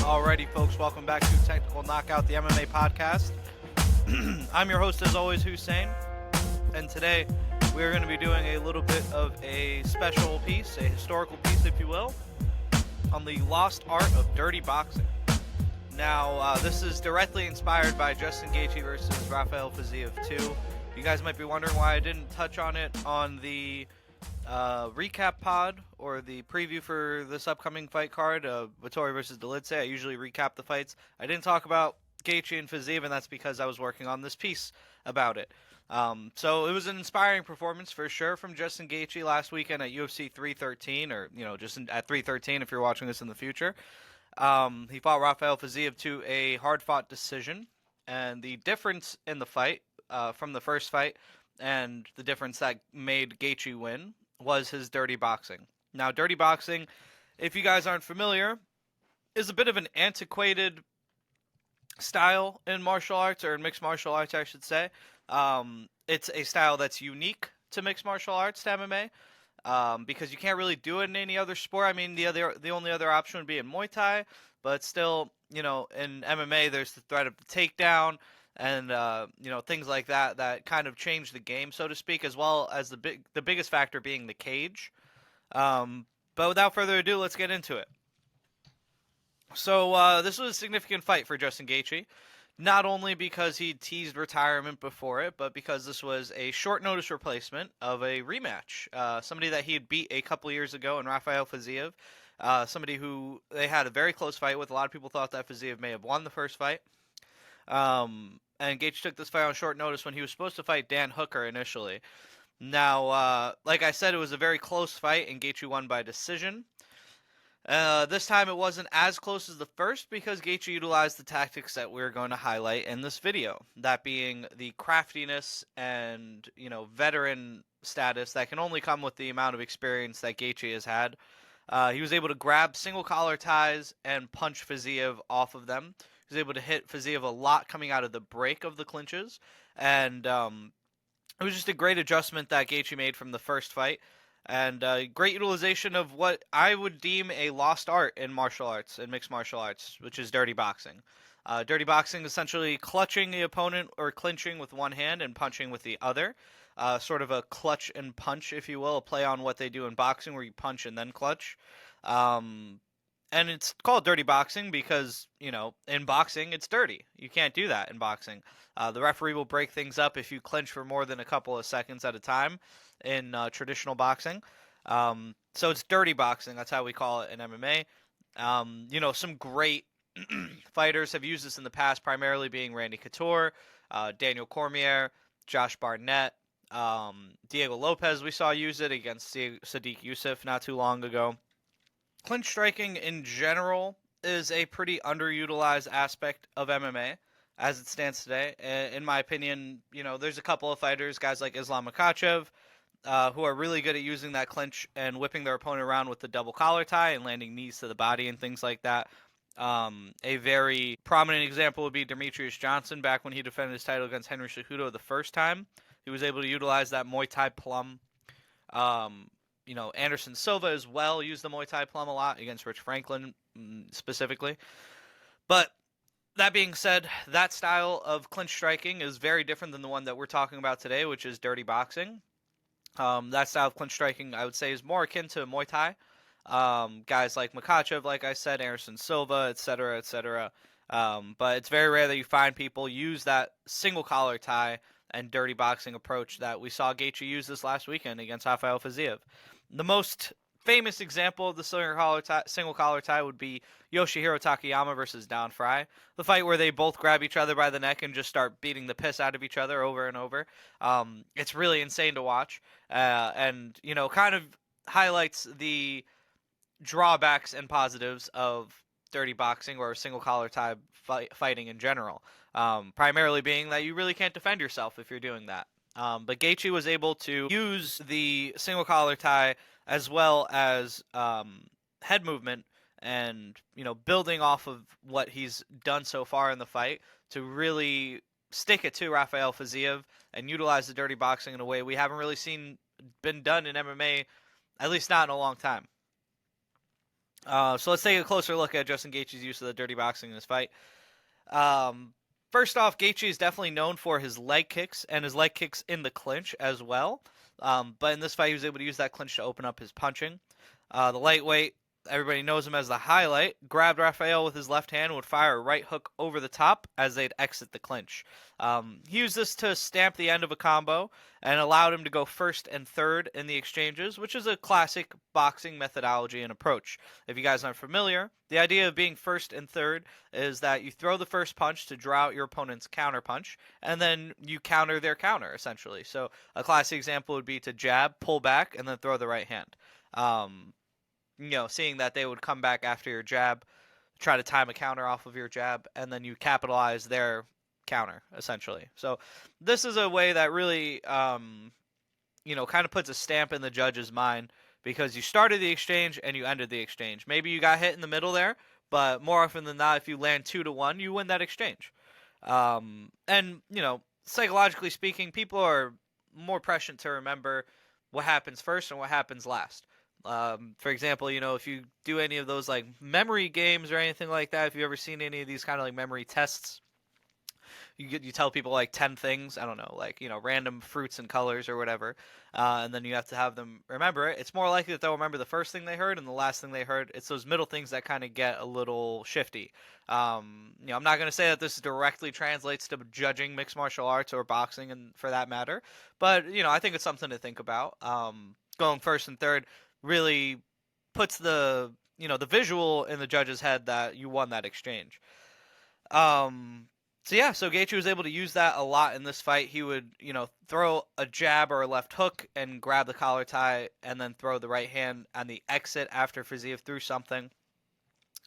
Alrighty, folks, welcome back to Technical Knockout, the MMA podcast. I'm your host, as always, Hussein, and today we're going to be doing a little bit of a special piece, a historical piece, if you will, on the lost art of dirty boxing. Now, this is directly inspired by Justin Gaethje versus Rafael Fiziev 2. You guys might be wondering why I didn't touch on it on the recap pod or the preview for this upcoming fight card, Vettori versus Dolidze. I usually recap the fights. I didn't talk about Gaethje and Fiziev, and that's because I was working on this piece about it. So it was an inspiring performance for sure from Justin Gaethje last weekend at UFC 313, or just at 313 if you're watching this in the future. He fought Rafael Fiziev to a hard-fought decision, and the difference in the fight from the first fight and the difference that made Gaethje win was his dirty boxing. Now, dirty boxing, if you guys aren't familiar, is a bit of an antiquated style in martial arts, or in mixed martial arts, I should say. It's a style that's unique to mixed martial arts, to MMA, because you can't really do it in any other sport. I mean, the only other option would be in Muay Thai, but still, in MMA, there's the threat of the takedown, and things like that kind of change the game, so to speak, as well as the biggest factor being the cage. But without further ado, let's get into it. So this was a significant fight for Justin Gaethje, not only because he teased retirement before it, but because this was a short notice replacement of a rematch. Somebody that he had beat a couple years ago in Rafael Fiziev, somebody who they had a very close fight with. A lot of people thought that Fiziev may have won the first fight. And Gaethje took this fight on short notice when he was supposed to fight Dan Hooker initially. Now, like I said, it was a very close fight, and Gaethje won by decision. This time it wasn't as close as the first because Gaethje utilized the tactics that we're going to highlight in this video. That being the craftiness and, veteran status that can only come with the amount of experience that Gaethje has had. He was able to grab single collar ties and punch Fiziev off of them. He was able to hit Fiziev a lot coming out of the break of the clinches. And it was just a great adjustment that Gaethje made from the first fight. And great utilization of what I would deem a lost art in martial arts, in mixed martial arts, which is dirty boxing. Dirty boxing essentially clutching the opponent or clinching with one hand and punching with the other. Sort of a clutch and punch, if you will, a play on what they do in boxing where you punch and then clutch. And it's called dirty boxing because, in boxing, it's dirty. You can't do that in boxing. The referee will break things up if you clinch for more than a couple of seconds at a time in traditional boxing. So it's dirty boxing. That's how we call it in MMA. Some great fighters have used this in the past, primarily being Randy Couture, Daniel Cormier, Josh Barnett, Diego Lopez. We saw use it against Sadiq Youssef not too long ago. Clinch striking in general is a pretty underutilized aspect of MMA as it stands today. In my opinion, there's a couple of fighters, guys like Islam Makhachev, who are really good at using that clinch and whipping their opponent around with the double collar tie and landing knees to the body and things like that. A very prominent example would be Demetrius Johnson back when he defended his title against Henry Cejudo the first time. He was able to utilize that Muay Thai plum. Anderson Silva as well used the Muay Thai plum a lot against Rich Franklin specifically. But that being said, that style of clinch striking is very different than the one that we're talking about today, which is dirty boxing. That style of clinch striking, I would say, is more akin to Muay Thai. Guys like Makhachev, like I said, Anderson Silva, etc., etc. But it's very rare that you find people use that single collar tie and dirty boxing approach that we saw Gaethje use this last weekend against Rafael Fiziev. The most famous example of the single collar tie would be Yoshihiro Takayama versus Don Fry, the fight where they both grab each other by the neck and just start beating the piss out of each other over and over. It's really insane to watch, and kind of highlights the drawbacks and positives of dirty boxing or single collar tie fighting in general. Primarily being that you really can't defend yourself if you're doing that. But Gaethje was able to use the single collar tie as well as head movement and, building off of what he's done so far in the fight to really stick it to Rafael Fiziev and utilize the dirty boxing in a way we haven't really seen been done in MMA, at least not in a long time. So let's take a closer look at Justin Gaethje's use of the dirty boxing in this fight. Um, First off, Gaethje is definitely known for his leg kicks and his leg kicks in the clinch as well. But in this fight, he was able to use that clinch to open up his punching. The lightweight, everybody knows him as the highlight, grabbed Rafael with his left hand and would fire a right hook over the top as they'd exit the clinch. He used this to stamp the end of a combo and allowed him to go first and third in the exchanges, which is a classic boxing methodology and approach. If you guys aren't familiar, the idea of being first and third is that you throw the first punch to draw out your opponent's counter punch, and then you counter their counter, essentially. So a classic example would be to jab, pull back, and then throw the right hand. Seeing that they would come back after your jab, try to time a counter off of your jab, and then you capitalize their counter, essentially. So this is a way that really, kind of puts a stamp in the judge's mind because you started the exchange and you ended the exchange. Maybe you got hit in the middle there, but more often than not, if you land 2-1, you win that exchange. And, psychologically speaking, people are more prescient to remember what happens first and what happens last. For example, if you do any of those like memory games or anything like that, if you've ever seen any of these kind of like memory tests, you tell people like 10 things, I don't know, like, random fruits and colors or whatever, and then you have to have them remember it. It's more likely that they'll remember the first thing they heard and the last thing they heard. It's those middle things that kind of get a little shifty. I'm not going to say that this directly translates to judging mixed martial arts or boxing, and for that matter, but I think it's something to think about. Going first and third really puts the visual in the judge's head that you won that exchange. So Gaethje was able to use that a lot in this fight. He would, throw a jab or a left hook and grab the collar tie and then throw the right hand on the exit after Fiziev threw something.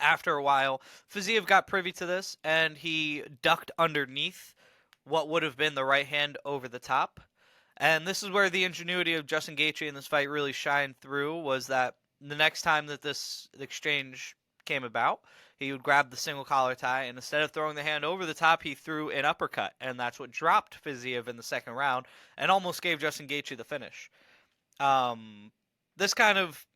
After a while, Fiziev got privy to this and he ducked underneath what would have been the right hand over the top. And this is where the ingenuity of Justin Gaethje in this fight really shined through, was that the next time that this exchange came about, he would grab the single collar tie, and instead of throwing the hand over the top, he threw an uppercut, and that's what dropped Fiziev in the second round and almost gave Justin Gaethje the finish. This kind of,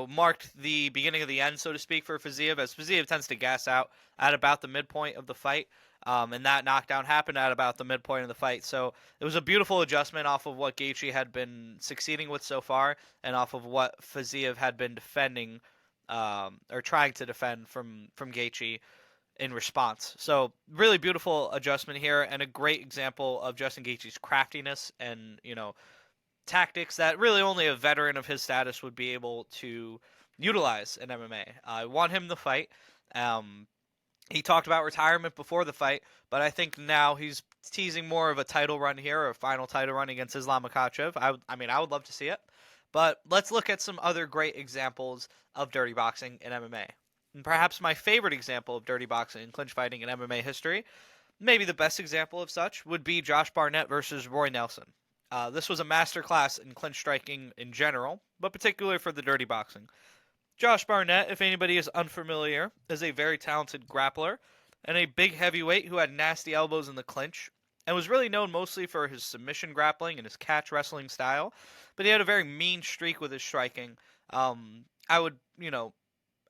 marked the beginning of the end, so to speak, for Fiziev, as Fiziev tends to gas out at about the midpoint of the fight. And that knockdown happened at about the midpoint of the fight. So it was a beautiful adjustment off of what Gaethje had been succeeding with so far and off of what Fiziev had been defending or trying to defend from Gaethje in response. So really beautiful adjustment here and a great example of Justin Gaethje's craftiness and, tactics that really only a veteran of his status would be able to utilize in MMA. I won him the fight. He talked about retirement before the fight, but I think now he's teasing more of a title run here, or a final title run against Islam Makhachev. I would love to see it. But let's look at some other great examples of dirty boxing in MMA. And perhaps my favorite example of dirty boxing and clinch fighting in MMA history, maybe the best example of such, would be Josh Barnett versus Roy Nelson. This was a masterclass in clinch striking in general, but particularly for the dirty boxing. Josh Barnett, if anybody is unfamiliar, is a very talented grappler and a big heavyweight who had nasty elbows in the clinch and was really known mostly for his submission grappling and his catch wrestling style, but he had a very mean streak with his striking. I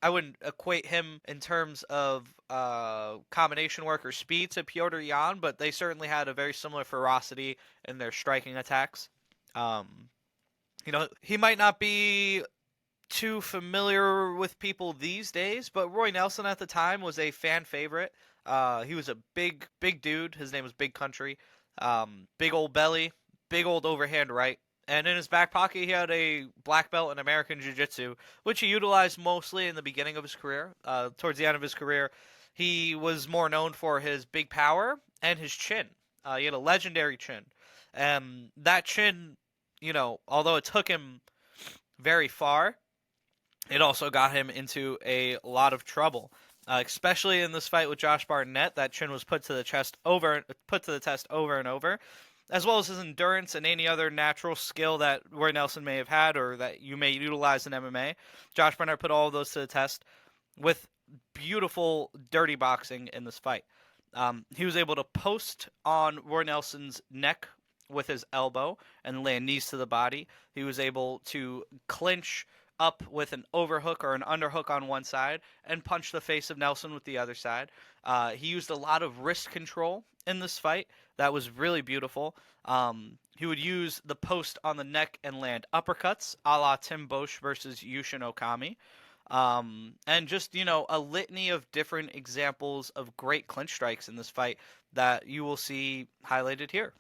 wouldn't equate him in terms of combination work or speed to Petr Yan, but they certainly had a very similar ferocity in their striking attacks. He might not be too familiar with people these days, but Roy Nelson at the time was a fan favorite. He was a big dude. His name was Big Country. Big old belly, big old overhand right. And in his back pocket, he had a black belt in American Jiu-Jitsu, which he utilized mostly in the beginning of his career. Towards the end of his career, he was more known for his big power and his chin. He had a legendary chin. And that chin, although it took him very far, it also got him into a lot of trouble, especially in this fight with Josh Barnett. That chin was put to the test over and over, as well as his endurance and any other natural skill that Roy Nelson may have had or that you may utilize in MMA. Josh Barnett put all of those to the test with beautiful dirty boxing in this fight. He was able to post on Roy Nelson's neck with his elbow and land knees to the body. He was able to clinch up with an overhook or an underhook on one side and punch the face of Nelson with the other side. He used a lot of wrist control in this fight. That was really beautiful. He would use the post on the neck and land uppercuts, a la Tim Bosch versus Yushin Okami. And just, a litany of different examples of great clinch strikes in this fight that you will see highlighted here.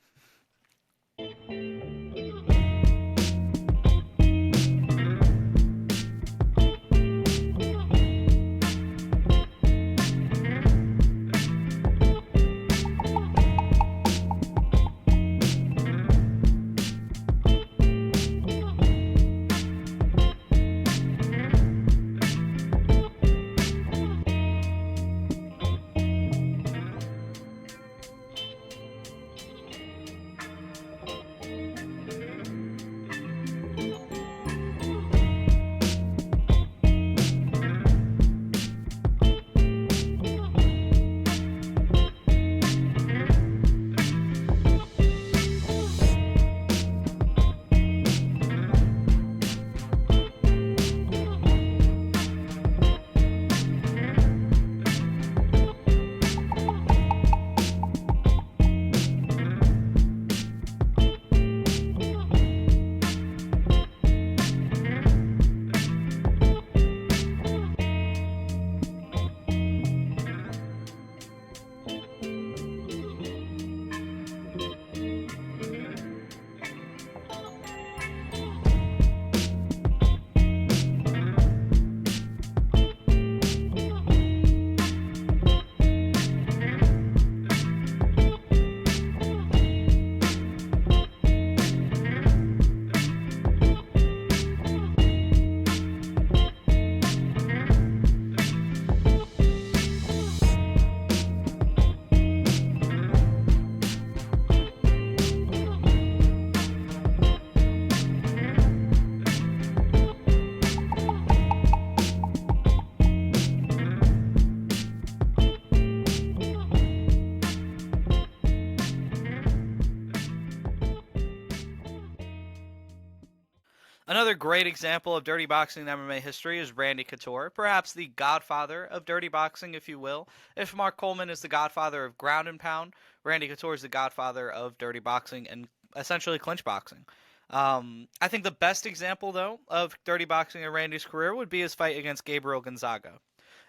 Another great example of dirty boxing in MMA history is Randy Couture, perhaps the godfather of dirty boxing, if you will. If Mark Coleman is the godfather of ground and pound, Randy Couture is the godfather of dirty boxing and essentially clinch boxing. I think the best example, though, of dirty boxing in Randy's career would be his fight against Gabriel Gonzaga.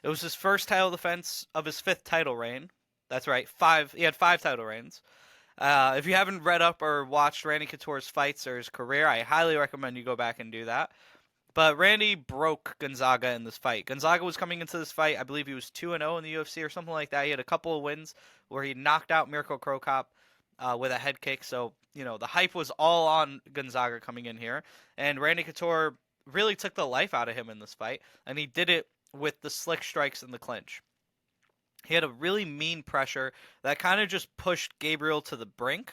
It was his first title defense of his 5th title reign. That's right, he had 5 title reigns. If you haven't read up or watched Randy Couture's fights or his career, I highly recommend you go back and do that. But Randy broke Gonzaga in this fight. Gonzaga was coming into this fight, I believe he was 2-0 in the UFC or something like that. He had a couple of wins where he knocked out Mirko Cro Cop with a head kick. So, the hype was all on Gonzaga coming in here. And Randy Couture really took the life out of him in this fight. And he did it with the slick strikes in the clinch. He had a really mean pressure that kind of just pushed Gabriel to the brink.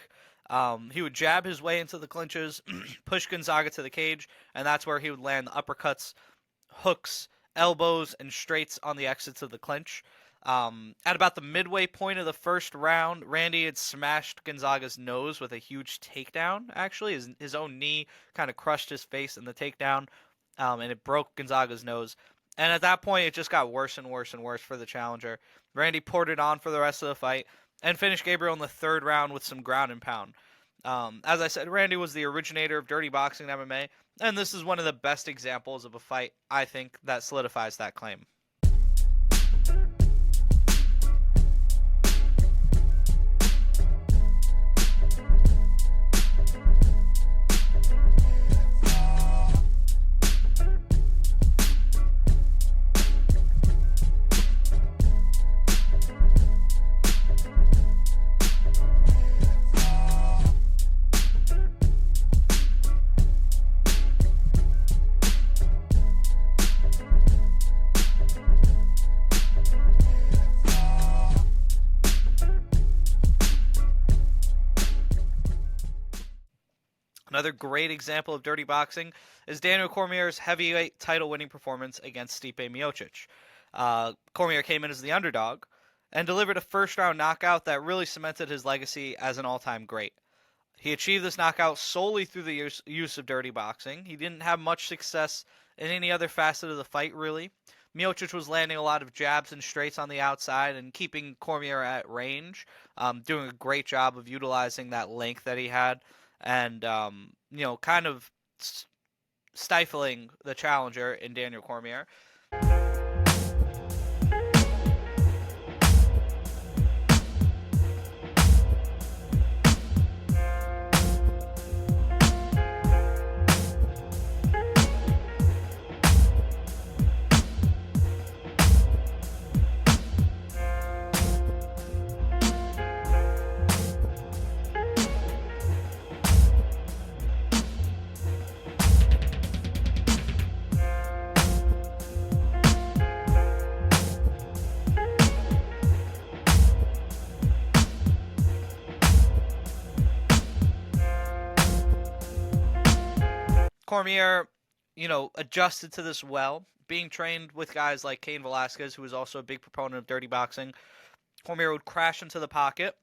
He would jab his way into the clinches, push Gonzaga to the cage, and that's where he would land the uppercuts, hooks, elbows, and straights on the exits of the clinch. At about the midway point of the first round, Randy had smashed Gonzaga's nose with a huge takedown, actually. His own knee kind of crushed his face in the takedown, and it broke Gonzaga's nose. And at that point, it just got worse and worse and worse for the challenger. Randy poured it on for the rest of the fight and finished Gabriel in the 3rd round with some ground and pound. As I said, Randy was the originator of dirty boxing in MMA, and this is one of the best examples of a fight, I think, that solidifies that claim. Another great example of dirty boxing is Daniel Cormier's heavyweight title-winning performance against Stipe Miocic. Cormier came in as the underdog and delivered a first-round knockout that really cemented his legacy as an all-time great. He achieved this knockout solely through the use of dirty boxing. He didn't have much success in any other facet of the fight, really. Miocic was landing a lot of jabs and straights on the outside and keeping Cormier at range, doing a great job of utilizing that length that he had, and kind of stifling the challenger in Daniel Cormier. Cormier, adjusted to this well, being trained with guys like Cain Velasquez, who was also a big proponent of dirty boxing. Cormier would crash into the pocket,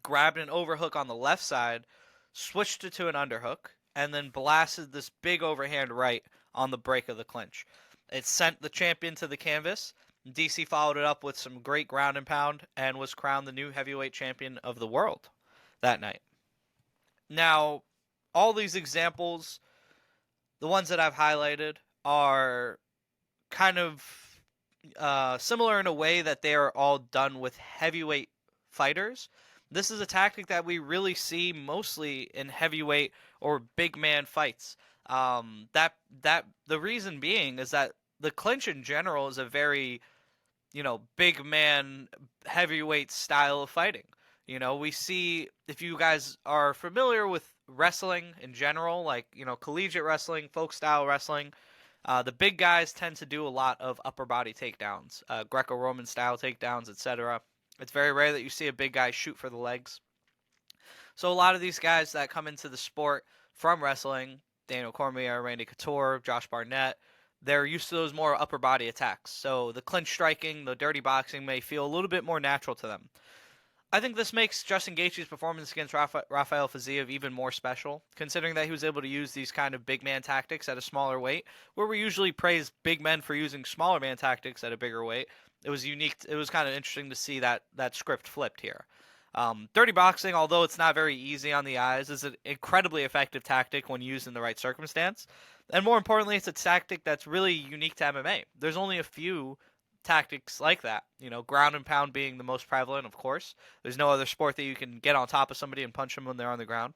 grabbed an overhook on the left side, switched it to an underhook, and then blasted this big overhand right on the break of the clinch. It sent the champion to the canvas. DC followed it up with some great ground and pound and was crowned the new heavyweight champion of the world that night. Now, all these examples, the ones that I've highlighted, are kind of similar in a way that they are all done with heavyweight fighters. This is a tactic that we really see mostly in heavyweight or big man fights. That the reason being is that the clinch in general is a very big man heavyweight style of fighting. We see, if you guys are familiar with wrestling in general, like collegiate wrestling, folk style wrestling, the big guys tend to do a lot of upper body takedowns, Greco-Roman style takedowns, etc. It's very rare that you see a big guy shoot for the legs. So a lot of these guys that come into the sport from wrestling, Daniel Cormier, Randy Couture, Josh Barnett, they're used to those more upper body attacks. So the clinch striking, the dirty boxing may feel a little bit more natural to them. I think this makes Justin Gaethje's performance against Rafael Fiziev even more special, considering that he was able to use these kind of big man tactics at a smaller weight, where we usually praise big men for using smaller man tactics at a bigger weight. It was unique. It was kind of interesting to see that script flipped here. Dirty boxing, although it's not very easy on the eyes, is an incredibly effective tactic when used in the right circumstance. And more importantly, it's a tactic that's really unique to MMA. There's only a few tactics like that. Ground and pound being the most prevalent, of course. There's no other sport that you can get on top of somebody and punch them when they're on the ground.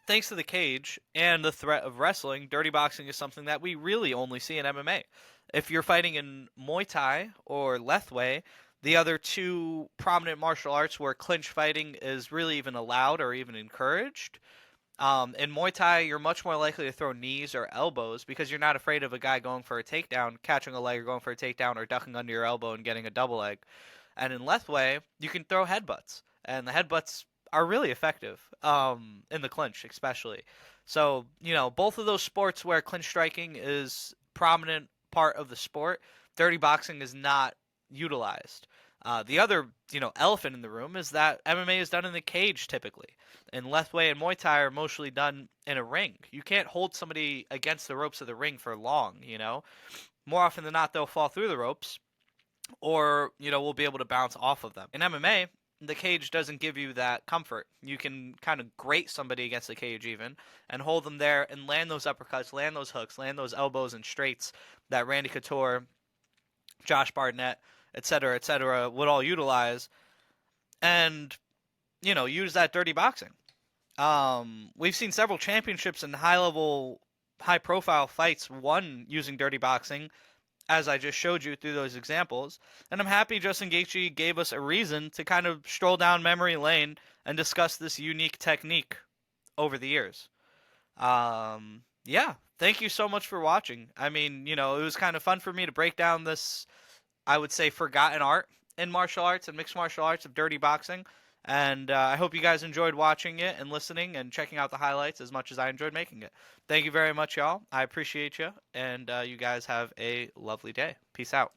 Thanks to the cage and the threat of wrestling, dirty boxing is something that we really only see in MMA. If you're fighting in Muay Thai or Lethwei, the other two prominent martial arts where clinch fighting is really even allowed or even encouraged, in Muay Thai, you're much more likely to throw knees or elbows because you're not afraid of a guy going for a takedown, catching a leg, or going for a takedown, or ducking under your elbow and getting a double leg. And in Lethwei, you can throw headbutts, and the headbutts are really effective in the clinch, especially. So, both of those sports where clinch striking is prominent part of the sport, dirty boxing is not utilized. The other, elephant in the room is that MMA is done in the cage typically. And Lethwei and Muay Thai are mostly done in a ring. You can't hold somebody against the ropes of the ring for long, More often than not, they'll fall through the ropes or, we'll be able to bounce off of them. In MMA, the cage doesn't give you that comfort. You can kind of grate somebody against the cage even and hold them there and land those uppercuts, land those hooks, land those elbows and straights that Randy Couture, Josh Barnett, etc., would all utilize and, use that dirty boxing. We've seen several championships and high-profile fights won using dirty boxing, as I just showed you through those examples. And I'm happy Justin Gaethje gave us a reason to kind of stroll down memory lane and discuss this unique technique over the years. Yeah, thank you so much for watching. I mean, it was kind of fun for me to break down this, I would say, forgotten art in martial arts and mixed martial arts of dirty boxing. And I hope you guys enjoyed watching it and listening and checking out the highlights as much as I enjoyed making it. Thank you very much, y'all. I appreciate you. And you guys have a lovely day. Peace out.